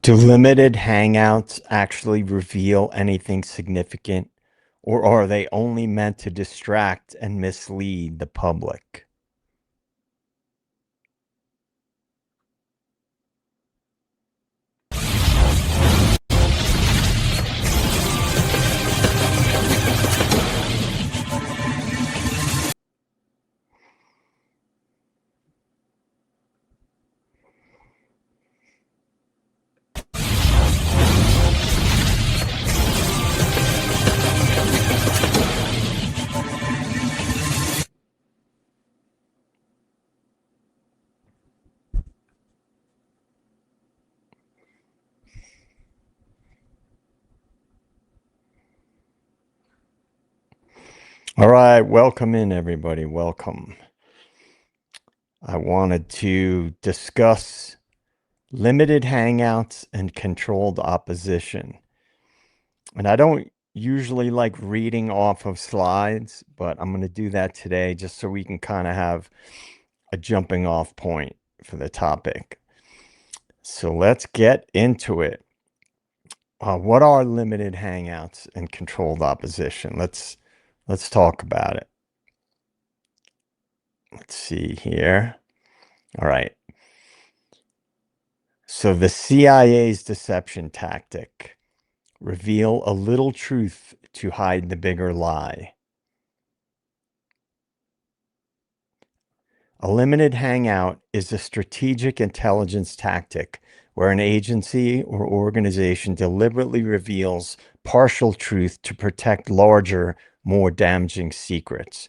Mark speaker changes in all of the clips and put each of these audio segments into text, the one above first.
Speaker 1: Do limited hangouts actually reveal anything significant, or are they only meant to distract and mislead the public? All right, welcome in, everybody. Welcome. I wanted to discuss limited hangouts and controlled opposition. And I don't usually like reading off of slides, but I'm going to do that today just so we can kind of have a jumping off point for the topic. So let's get into it. What are limited hangouts and controlled opposition? Let's talk about it. Let's see here. All right. So the CIA's deception tactic: reveal a little truth to hide the bigger lie. A limited hangout is a strategic intelligence tactic where an agency or organization deliberately reveals partial truth to protect larger, more damaging secrets.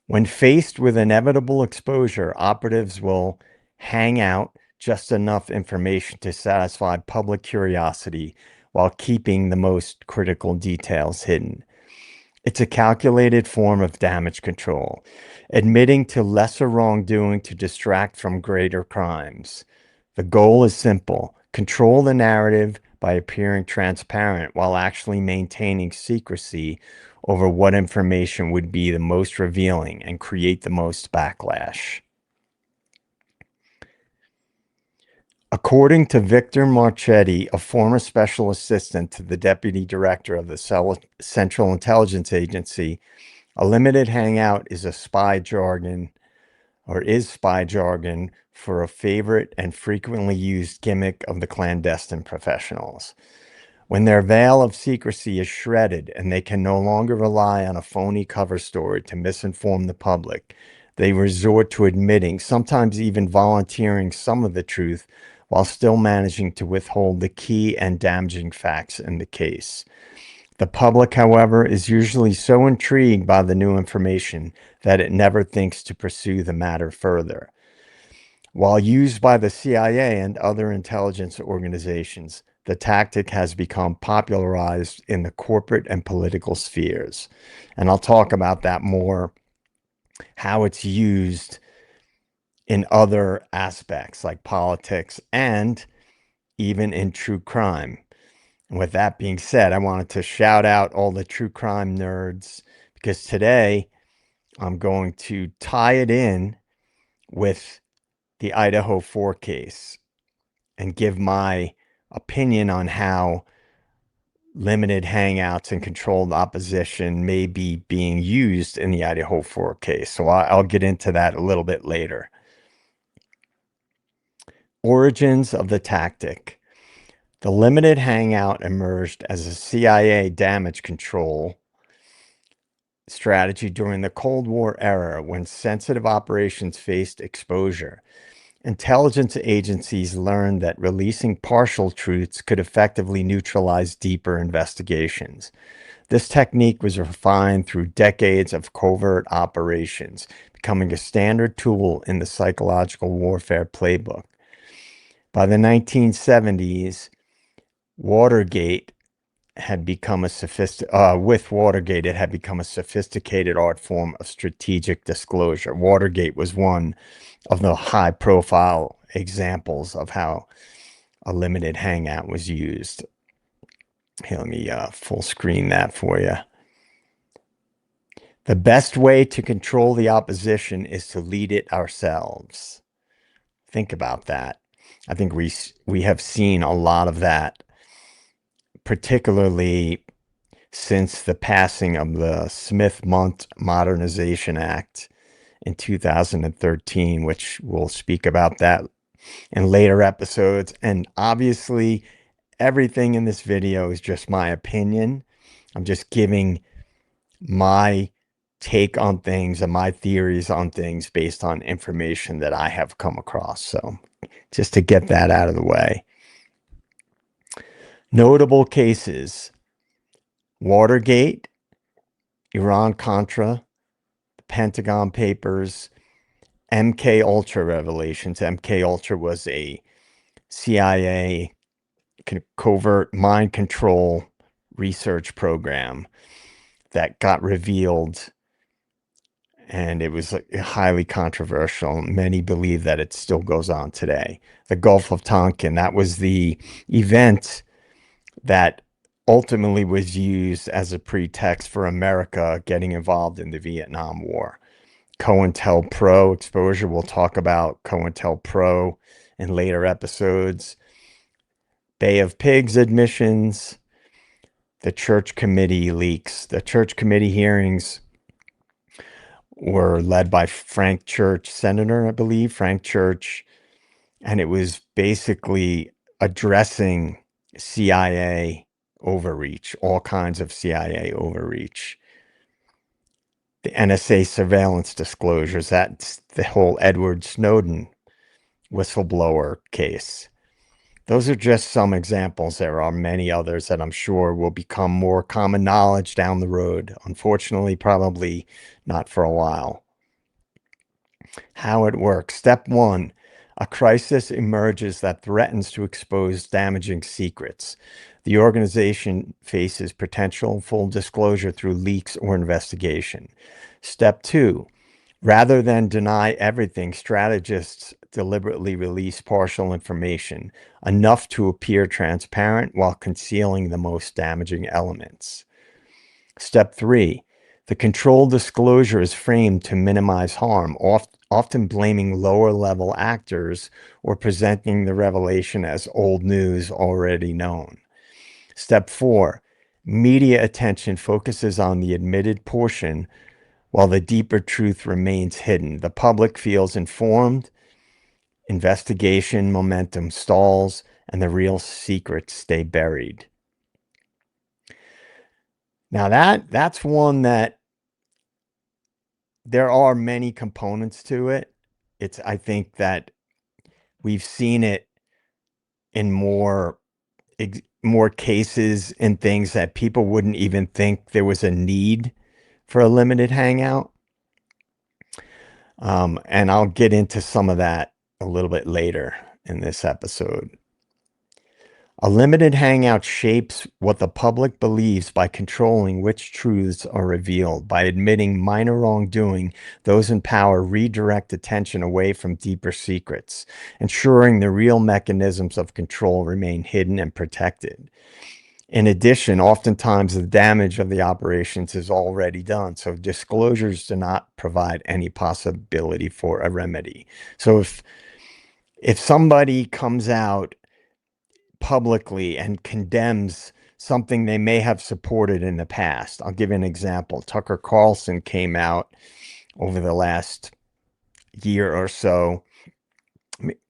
Speaker 1: When faced with inevitable exposure, operatives will hang out just enough information to satisfy public curiosity while keeping the most critical details hidden. It's a calculated form of damage control, admitting to lesser wrongdoing to distract from greater crimes. The goal is simple: control the narrative by appearing transparent while actually maintaining secrecy over what information would be the most revealing and create the most backlash. According to Victor Marchetti, a former special assistant to the deputy director of the Central Intelligence Agency, a limited hangout is spy jargon for a favorite and frequently used gimmick of the clandestine professionals. When their veil of secrecy is shredded and they can no longer rely on a phony cover story to misinform the public, they resort to admitting, sometimes even volunteering, some of the truth while still managing to withhold the key and damaging facts in the case. The public, however, is usually so intrigued by the new information that it never thinks to pursue the matter further. While used by the CIA and other intelligence organizations, the tactic has become popularized in the corporate and political spheres. And I'll talk about that more, how it's used in other aspects like politics and even in true crime. And with that being said, I wanted to shout out all the true crime nerds, because today I'm going to tie it in with the Idaho 4 case and give my opinion on how limited hangouts and controlled opposition may be being used in the Idaho 4 case. So I'll get into that a little bit later. Origins of the tactic. The limited hangout emerged as a CIA damage control strategy during the Cold War era when sensitive operations faced exposure. Intelligence agencies learned that releasing partial truths could effectively neutralize deeper investigations. This technique was refined through decades of covert operations, becoming a standard tool in the psychological warfare playbook. By the 1970s, Watergate had become a sophisticated art form of strategic disclosure. Watergate was one of the high-profile examples of how a limited hangout was used. Here, let me full screen that for you. The best way to control the opposition is to lead it ourselves. Think about that. I think we have seen a lot of that, particularly since the passing of the Smith-Mundt Modernization Act in 2013, which we'll speak about that in later episodes. And obviously, everything in this video is just my opinion. I'm just giving my take on things and my theories on things based on information that I have come across. So just to get that out of the way. Notable cases: Watergate, Iran-Contra, the Pentagon Papers, MK Ultra revelations. MK Ultra was a CIA covert mind control research program that got revealed, and it was highly controversial. Many believe that it still goes on today. The Gulf of Tonkin, that was the event that ultimately was used as a pretext for America getting involved in the Vietnam War. COINTELPRO exposure. We'll talk about COINTELPRO in later episodes. Bay of Pigs admissions. The Church Committee leaks. The Church Committee hearings were led by Frank Church, Senator, I believe, Frank Church, and it was basically addressing CIA overreach, all kinds of CIA overreach. The NSA surveillance disclosures, that's the whole Edward Snowden whistleblower case. Those are just some examples. There are many others that I'm sure will become more common knowledge down the road. Unfortunately, probably not for a while. How it works. Step 1, a crisis emerges that threatens to expose damaging secrets. The organization faces potential full disclosure through leaks or investigation. Step 2, rather than deny everything, strategists deliberately release partial information, enough to appear transparent while concealing the most damaging elements. Step 3, the controlled disclosure is framed to minimize harm, often blaming lower level actors or presenting the revelation as old news already known. Step 4, media attention focuses on the admitted portion while the deeper truth remains hidden. The public feels informed, investigation momentum stalls, and the real secrets stay buried. Now that's one that there are many components to it. I think that we've seen it in more cases and things that people wouldn't even think there was a need for a limited hangout. And I'll get into some of that a little bit later in this episode. A limited hangout shapes what the public believes by controlling which truths are revealed. By admitting minor wrongdoing, those in power redirect attention away from deeper secrets, ensuring the real mechanisms of control remain hidden and protected. In addition, oftentimes the damage of the operations is already done, so disclosures do not provide any possibility for a remedy. So if somebody comes out publicly and condemns something they may have supported in the past, I'll give you an example. Tucker Carlson came out over the last year or so,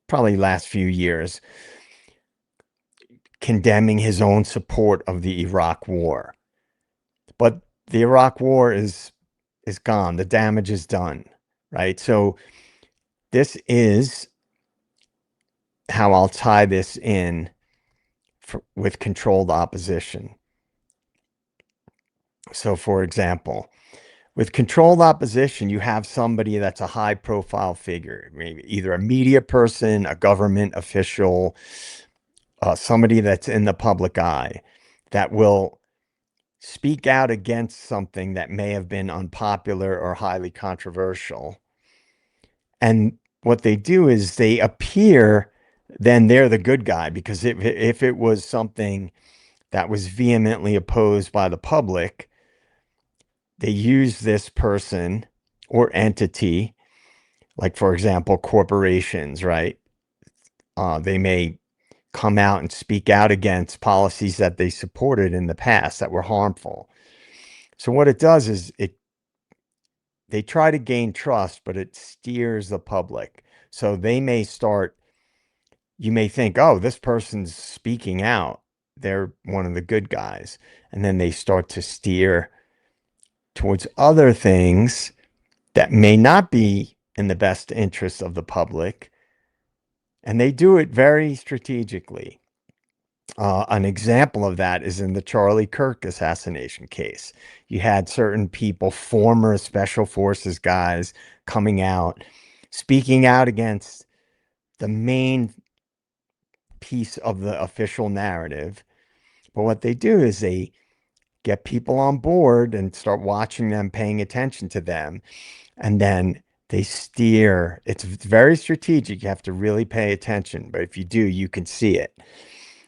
Speaker 1: probably last few years, condemning his own support of the Iraq War. But the Iraq War is gone. The damage is done, right? So this is how I'll tie this in with controlled opposition. So, for example, with controlled opposition, you have somebody that's a high profile figure, maybe either a media person, a government official, somebody that's in the public eye that will speak out against something that may have been unpopular or highly controversial. And what they do is they appear, then they're the good guy, because if it was something that was vehemently opposed by the public, they use this person or entity, like, for example, corporations, right? They may come out and speak out against policies that they supported in the past that were harmful. So what it does is they try to gain trust, but it steers the public. So you may think, oh, this person's speaking out. They're one of the good guys. And then they start to steer towards other things that may not be in the best interest of the public. And they do it very strategically. An example of that is in the Charlie Kirk assassination case. You had certain people, former special forces guys, coming out, speaking out against the main piece of the official narrative. But what they do is they get people on board and start watching them, paying attention to them, and then they steer. It's very strategic. You have to really pay attention. But if you do, you can see it.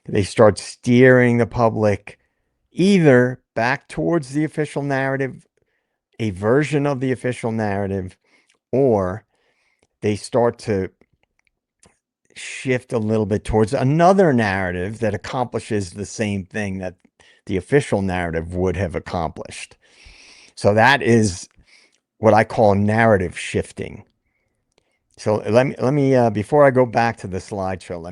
Speaker 1: They start steering the public either back towards the official narrative, a version of the official narrative, or they start to shift a little bit towards another narrative that accomplishes the same thing that the official narrative would have accomplished. So that is what I call narrative shifting. So let me before I go back to the slideshow,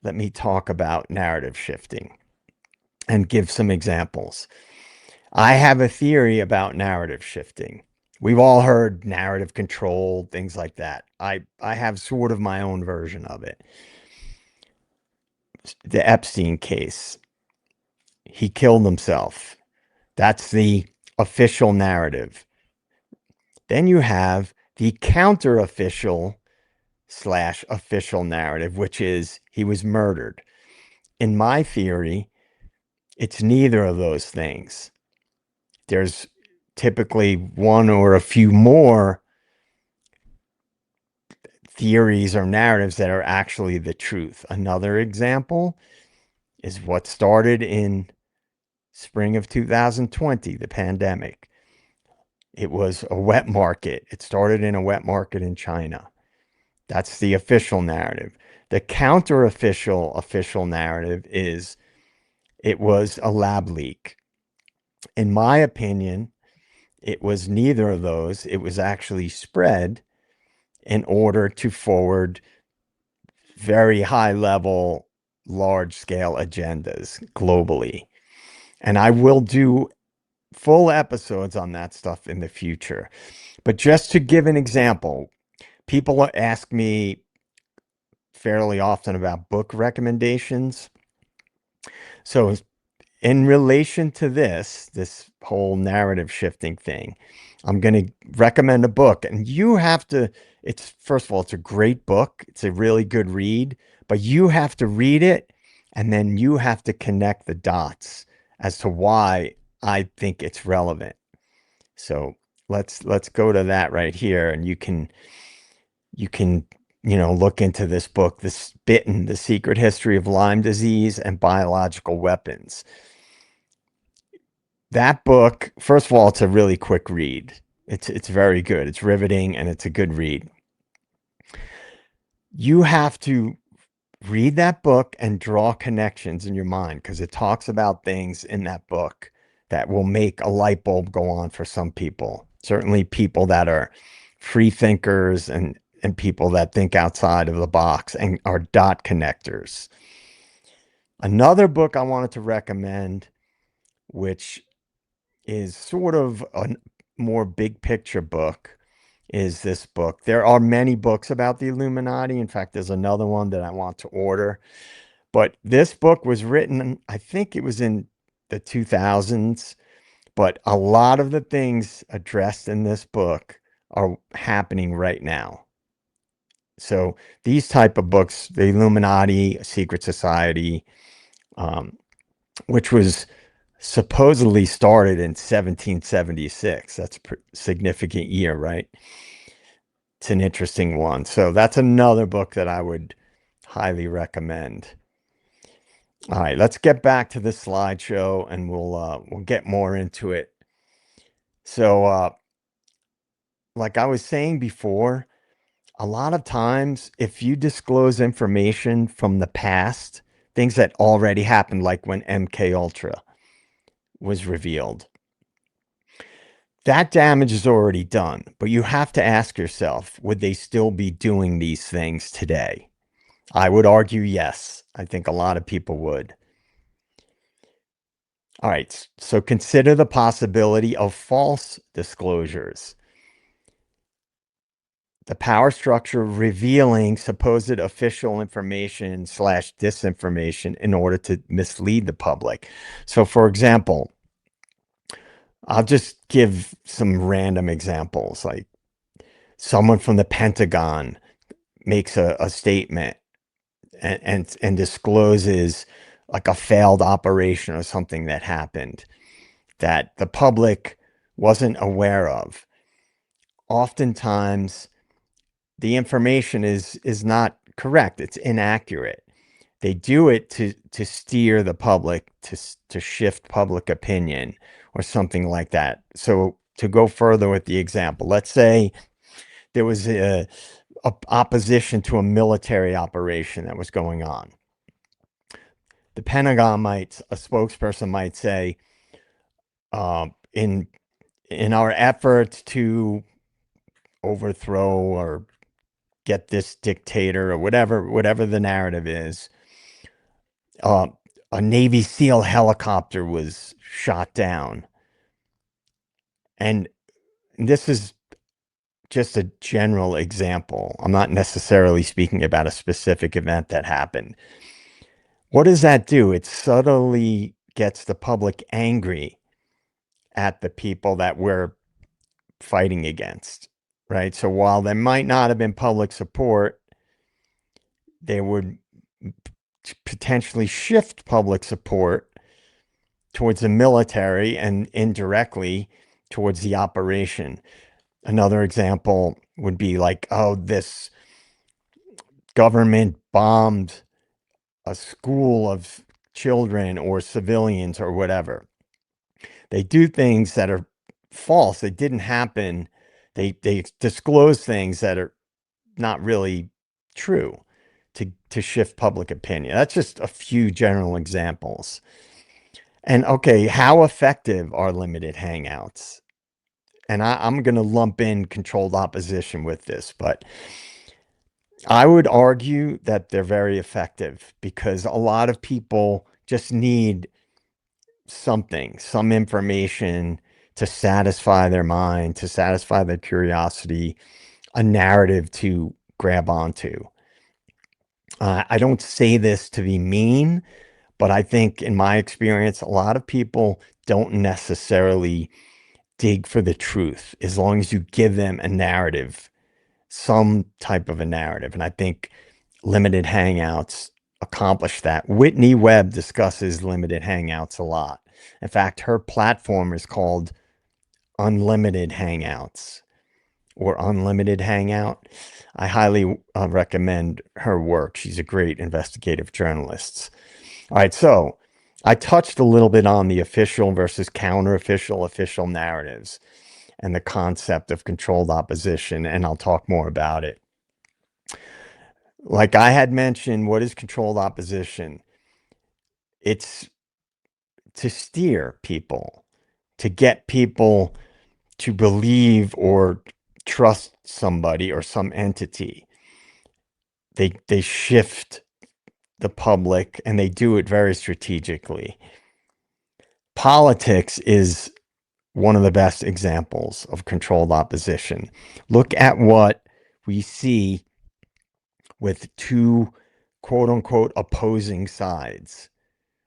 Speaker 1: let me talk about narrative shifting and give some examples. I have a theory about narrative shifting. We've all heard narrative control, things like that. I have sort of my own version of it. The Epstein case. He killed himself. That's the official narrative. Then you have the counter official / official narrative, which is he was murdered. In my theory, it's neither of those things. There's typically one or a few more theories or narratives that are actually the truth. Another example is what started in spring of 2020, the pandemic. It was a wet market. It started in a wet market in China. That's the official narrative. The counter official narrative is it was a lab leak. In my opinion, it was neither of those. It was actually spread in order to forward very high level, large scale agendas globally. And I will do full episodes on that stuff in the future. But just to give an example, people ask me fairly often about book recommendations. So in relation to this whole narrative shifting thing, I'm going to recommend a book, and you have to, it's first of all, it's a great book. It's a really good read, but you have to read it and then you have to connect the dots as to why I think it's relevant. So let's go to that right here, and you can look into this book, This Bitten, The Secret History of Lyme Disease and Biological Weapons. That book, first of all, it's a really quick read. It's very good. It's riveting and it's a good read. You have to read that book and draw connections in your mind because it talks about things in that book that will make a light bulb go on for some people. Certainly people that are free thinkers and people that think outside of the box and are dot connectors. Another book I wanted to recommend, which is sort of a more big picture book, is this book. There are many books about the Illuminati. In fact, there's another one that I want to order. But this book was written, I think it was in the 2000s, but a lot of the things addressed in this book are happening right now. So these type of books, the Illuminati, Secret Society, which was supposedly started in 1776. That's a significant year, right? It's an interesting one. So that's another book that I would highly recommend. All right, let's get back to the slideshow and we'll get more into it. So like I was saying before, a lot of times, if you disclose information from the past, things that already happened, like when MK Ultra was revealed, that damage is already done. But you have to ask yourself, would they still be doing these things today? I would argue yes. I think a lot of people would. All right, so consider the possibility of false disclosures. The power structure revealing supposed official information slash disinformation in order to mislead the public. So, for example, I'll just give some random examples. Like someone from the Pentagon makes a statement and discloses like a failed operation or something that happened that the public wasn't aware of. Oftentimes, the information is not correct. It's inaccurate. They do it to steer the public, to shift public opinion or something like that. So to go further with the example, let's say there was a opposition to a military operation that was going on. The Pentagon a spokesperson might say, in our efforts to overthrow or get this dictator or whatever the narrative is, uh, a Navy SEAL helicopter was shot down. And this is just a general example. I'm not necessarily speaking about a specific event that happened. What does that do? It subtly gets the public angry at the people that we're fighting against, right? So while there might not have been public support, they would potentially shift public support towards the military and indirectly towards the operation. Another example would be like, oh, this government bombed a school of children or civilians or whatever. They do things that are false. They didn't happen. They disclose things that are not really true to shift public opinion. That's just a few general examples. And okay, how effective are limited hangouts? And I'm going to lump in controlled opposition with this, but I would argue that they're very effective because a lot of people just need something, some information to satisfy their mind, to satisfy their curiosity, a narrative to grab onto. I don't say this to be mean, but I think in my experience, a lot of people don't necessarily dig for the truth as long as you give them a narrative, some type of a narrative. And I think limited hangouts accomplish that. Whitney Webb discusses limited hangouts a lot. In fact, her platform is called Unlimited Hangouts or Unlimited Hangout. I highly recommend her work. She's a great investigative journalist. All right, so I touched a little bit on the official versus official narratives and the concept of controlled opposition, and I'll talk more about it. Like I had mentioned, what is controlled opposition? It's to steer people, to get people to believe or trust somebody or some entity. They shift the public and they do it very strategically. Politics is one of the best examples of controlled opposition. Look at what we see with two quote unquote opposing sides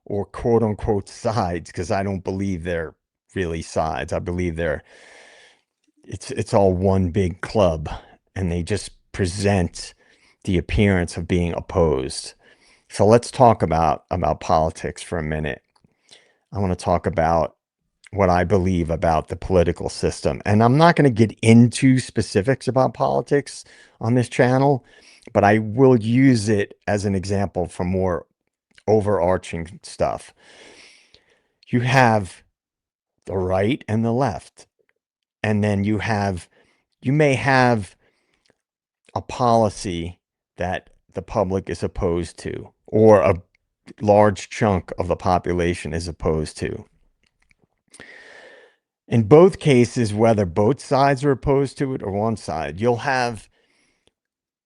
Speaker 1: or quote unquote sides, because I don't believe they're really sides. I believe it's all one big club and they just present the appearance of being opposed. So let's talk about politics for a minute. I want to talk about what I believe about the political system. And I'm not going to get into specifics about politics on this channel, but I will use it as an example for more overarching stuff. You have the right and the left, and then you may have a policy that the public is opposed to, or a large chunk of the population is opposed to. In both cases, whether both sides are opposed to it or one side, you'll have,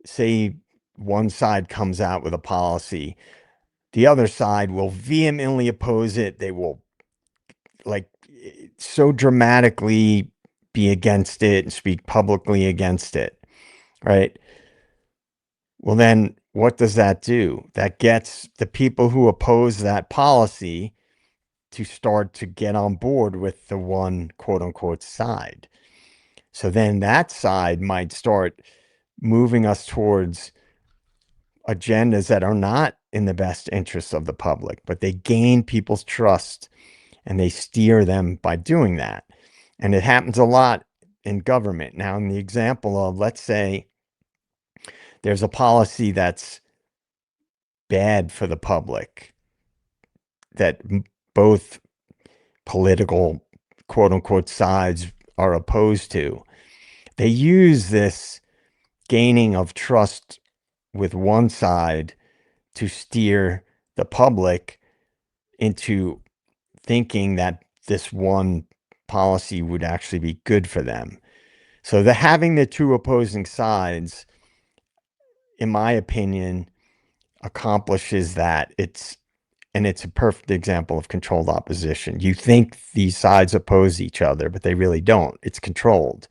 Speaker 1: say, one side comes out with a policy, the other side will vehemently oppose it. They will, like, so dramatically be against it and speak publicly against it, right? Well, then what does that do? That gets the people who oppose that policy to start to get on board with the one quote unquote side. So then that side might start moving us towards agendas that are not in the best interests of the public, but they gain people's trust and they steer them by doing that. And it happens a lot in government. Now, in the example of, let's say, there's a policy that's bad for the public that both political quote unquote sides are opposed to. They use this gaining of trust with one side to steer the public into thinking that this one policy would actually be good for them. So having the two opposing sides, in my opinion, accomplishes that. It's a perfect example of controlled opposition. You think these sides oppose each other, but they really don't. It's controlled.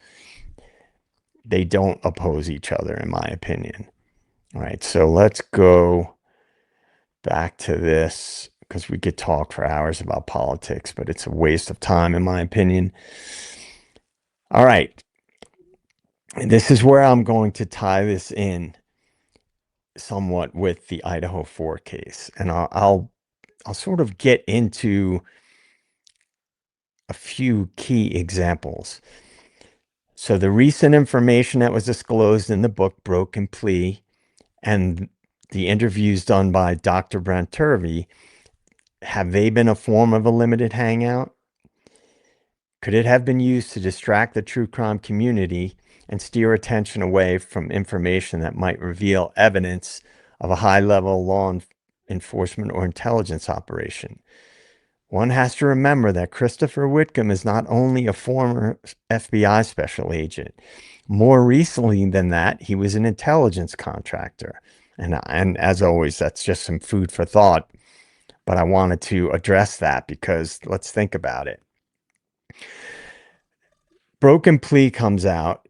Speaker 1: They don't oppose each other, in my opinion. All right, so let's go back to this, because we could talk for hours about politics, but it's a waste of time, in my opinion. All right, and this is where I'm going to tie this in somewhat with the Idaho 4 case, and I'll sort of get into a few key examples. So the recent information that was disclosed in the book Broken Plea and the interviews done by Dr. Brent Turvey, have they been a form of a limited hangout? Could it have been used to distract the true crime community and steer attention away from information that might reveal evidence of a high-level law enforcement or intelligence operation? One has to remember that Christopher Whitcomb is not only a former FBI special agent. More recently than that, he was an intelligence contractor. And as always, that's just some food for thought. But I wanted to address that because let's think about it. Broken Plea comes out,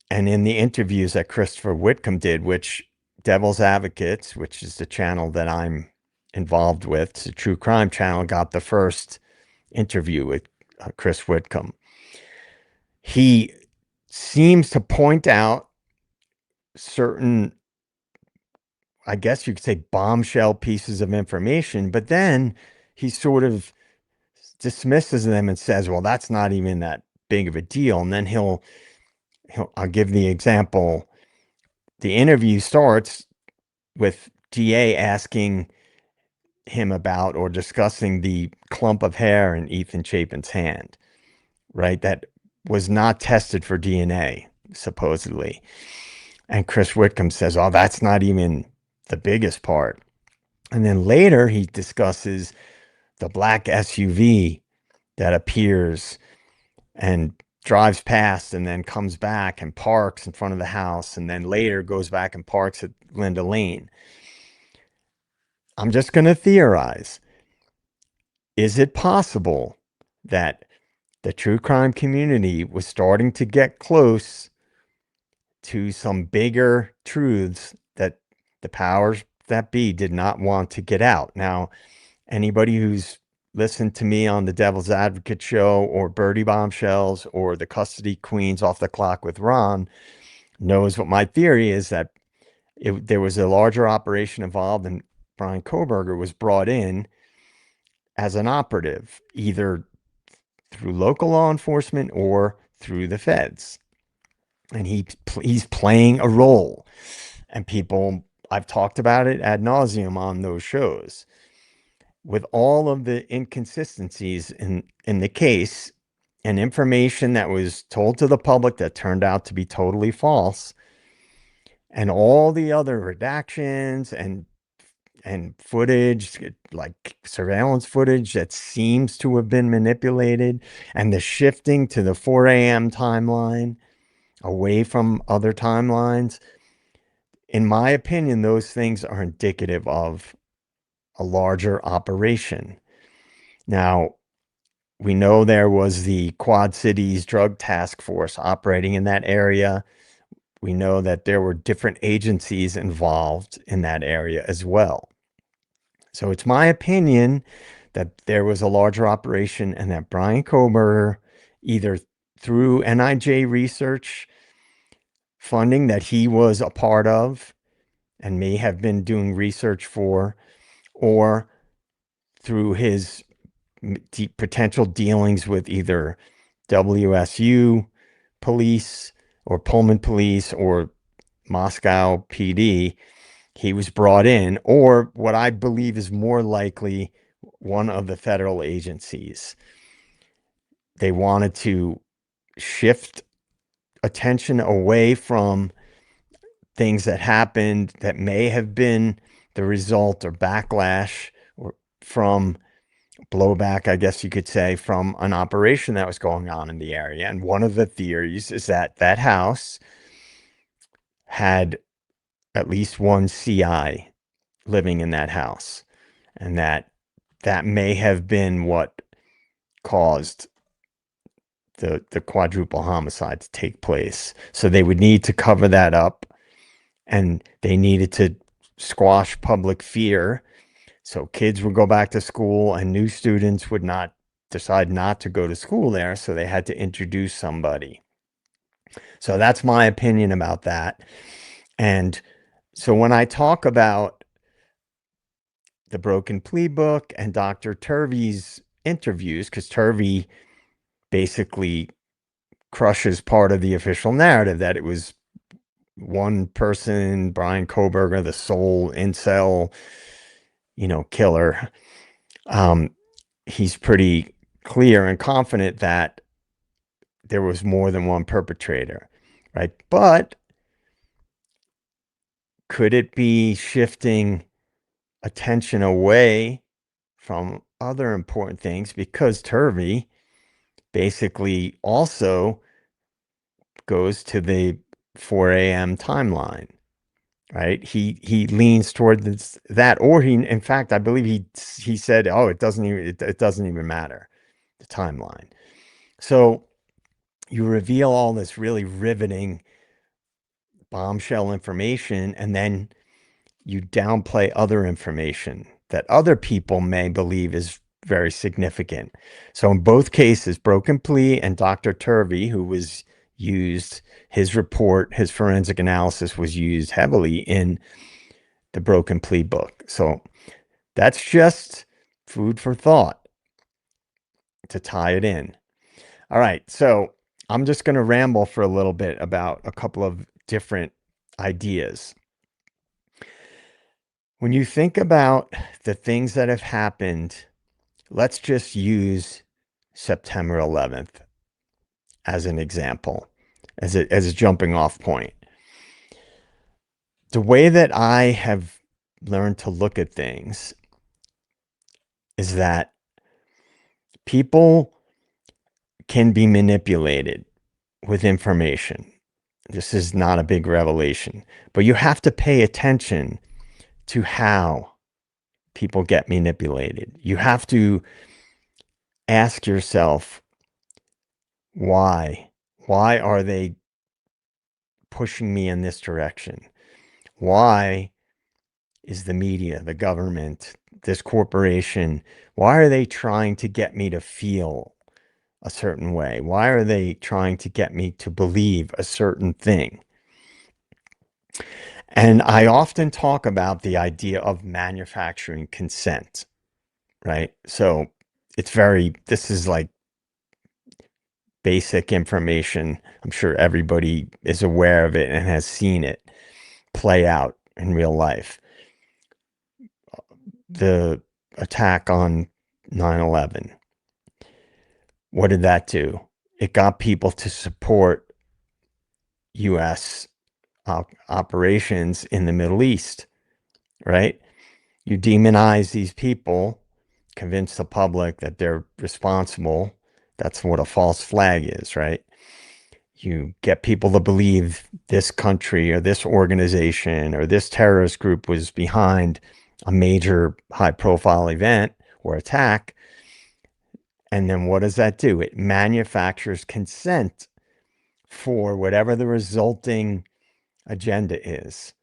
Speaker 1: and in the interviews that Christopher Whitcomb did, which Devil's Advocates, which is the channel that I'm involved with, it's a true crime channel, got the first interview with Chris Whitcomb. He seems to point out certain, I guess you could say, bombshell pieces of information, but then he sort of dismisses them and says, well, that's not even that big of a deal. And then I'll give the example. The interview starts with DA asking him about or discussing the clump of hair in Ethan Chapin's hand, right? That was not tested for DNA, supposedly. And Chris Whitcomb says, oh, that's not even the biggest part. And then later he discusses the black SUV that appears and drives past and then comes back and parks in front of the house and then later goes back and parks at Linda Lane. I'm just going to theorize. Is it possible that the true crime community was starting to get close to some bigger truths that the powers that be did not want to get out? Now, anybody who's listened to me on the Devil's Advocate show or Birdie Bombshells or the Custody Queens Off the Clock with Ron knows what my theory is, that there was a larger operation involved and Brian Koberger was brought in as an operative, either through local law enforcement or through the feds. And he's playing a role. And I've talked about it ad nauseum on those shows. With all of the inconsistencies in the case and information that was told to the public that turned out to be totally false, and all the other redactions and footage, like surveillance footage that seems to have been manipulated, and the shifting to the 4 a.m. timeline away from other timelines, in my opinion, those things are indicative of a larger operation. Now, we know there was the Quad Cities Drug Task Force operating in that area. We know that there were different agencies involved in that area as well. So it's my opinion that there was a larger operation and that Brian Koberger, either through NIJ research funding that he was a part of and may have been doing research for, or through his potential dealings with either WSU police or Pullman police or Moscow PD, he was brought in, or what I believe is more likely, one of the federal agencies. They wanted to shift attention away from things that happened that may have been the result or backlash or from blowback, I guess you could say, from an operation that was going on in the area. And one of the theories is that that house had at least one CI living in that house, and that may have been what caused the quadruple homicide to take place. So they would need to cover that up, and they needed to squash public fear so kids would go back to school and new students would not decide not to go to school there, so they had to introduce somebody. So that's my opinion about that. And so when I talk about the Broken Plea book and Dr. Turvey's interviews, because Turvey basically crushes part of the official narrative that it was one person, Brian Koberger, the sole incel, killer. He's pretty clear and confident that there was more than one perpetrator, right? But could it be shifting attention away from other important things? Because Turvey basically also goes to the 4 a.m. timeline, right? He leans toward that, or in fact, I believe he said, "Oh, it doesn't even matter, the timeline." So you reveal all this really riveting bombshell information, and then you downplay other information that other people may believe is very significant. So in both cases, Broken Plea and Dr. Turvey, who was used, his report, his forensic analysis was used heavily in the Broken Plea book. So that's just food for thought to tie it in. All right, so I'm just going to ramble for a little bit about a couple of different ideas. When you think about the things that have happened, let's just use September 11th as an example, as a jumping off point. The way that I have learned to look at things is that people can be manipulated with information. This is not a big revelation, but you have to pay attention to how people get manipulated. You have to ask yourself, why? Why are they pushing me in this direction? Why is the media, the government, this corporation, why are they trying to get me to feel a certain way? Why are they trying to get me to believe a certain thing? And I often talk about the idea of manufacturing consent, right? So this is like basic information. I'm sure everybody is aware of it and has seen it play out in real life. The attack on 9/11, what did that do? It got people to support U.S. operations in the Middle East, right? You demonize these people, convince the public that they're responsible. That's what a false flag is, right? You get people to believe this country or this organization or this terrorist group was behind a major high profile event or attack. And then what does that do? It manufactures consent for whatever the resulting agenda is.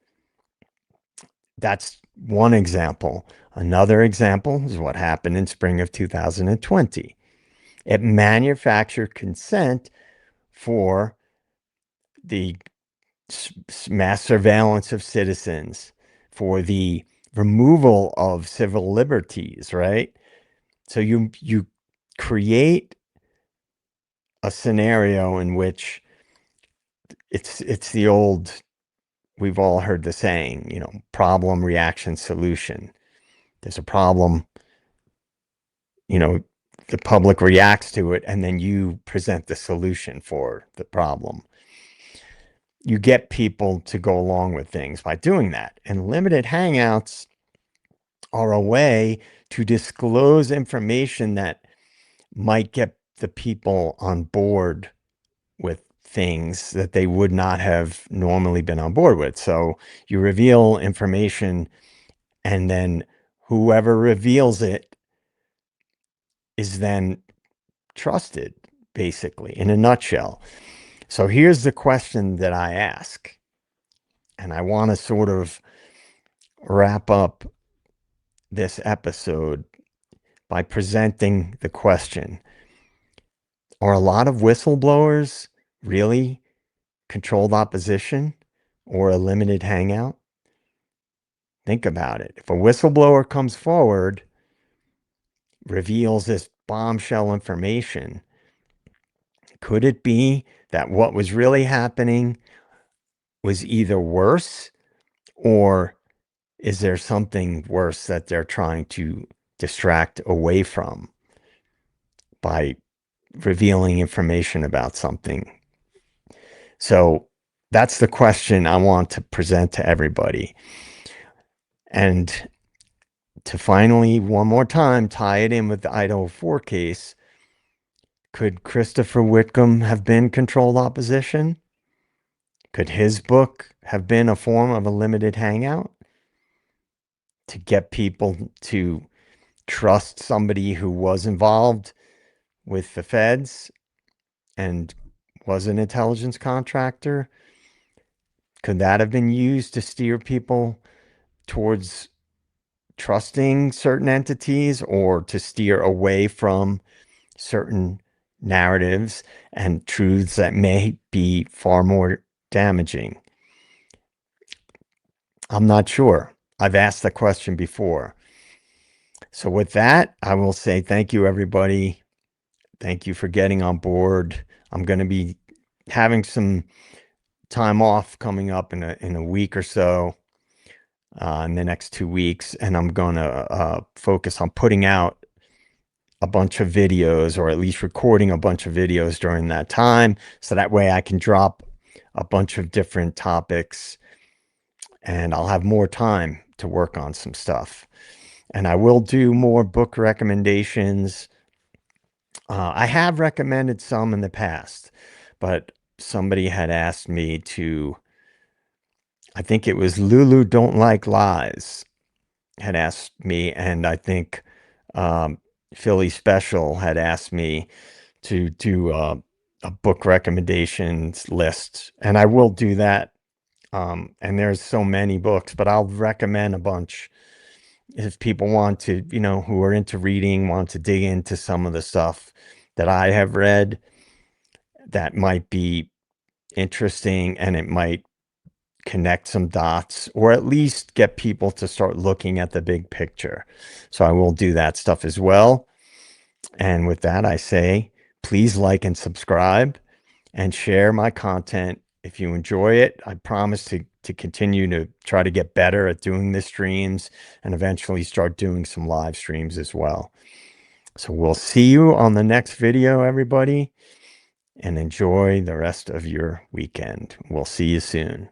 Speaker 1: That's one example. Another example is what happened in spring of 2020. It manufactured consent for the mass surveillance of citizens, for the removal of civil liberties, right? So you create a scenario in which it's the old, we've all heard the saying, problem, reaction, solution. There's a problem, the public reacts to it, and then you present the solution for the problem. You get people to go along with things by doing that. And limited hangouts are a way to disclose information that might get the people on board with things that they would not have normally been on board with. So you reveal information, and then whoever reveals it is then trusted, basically, in a nutshell. So here's the question that I ask, and I want to sort of wrap up this episode by presenting the question: are a lot of whistleblowers really controlled opposition or a limited hangout? Think about it. If a whistleblower comes forward, reveals this bombshell information, could it be that what was really happening was either worse, or is there something worse that they're trying to distract away from by revealing information about something? So that's the question I want to present to everybody. And to finally, one more time, tie it in with the Idaho 4 case, could Christopher Whitcomb have been controlled opposition? Could his book have been a form of a limited hangout to get people to trust somebody who was involved with the feds and was an intelligence contractor? Could that have been used to steer people towards trusting certain entities, or to steer away from certain narratives and truths that may be far more damaging? I'm not sure. I've asked the question before. So with that, I will say thank you, everybody. Thank you for getting on board. I'm going to be having some time off coming up in a week or so, in the next 2 weeks, and I'm going to focus on putting out a bunch of videos, or at least recording a bunch of videos during that time, so that way I can drop a bunch of different topics, and I'll have more time to work on some stuff. And I will do more book recommendations. I have recommended some in the past, but somebody had asked me to, I think it was Lulu Don't Like Lies, had asked me, and I think Philly Special had asked me to do a book recommendations list, and I will do that. And there's so many books, but I'll recommend a bunch if people want to, who are into reading, want to dig into some of the stuff that I have read that might be interesting, and it might connect some dots, or at least get people to start looking at the big picture. So I will do that stuff as well. And with that, I say, please like and subscribe and share my content if you enjoy it. I promise to continue to try to get better at doing the streams, and eventually start doing some live streams as well. So we'll see you on the next video, everybody, and enjoy the rest of your weekend. We'll see you soon.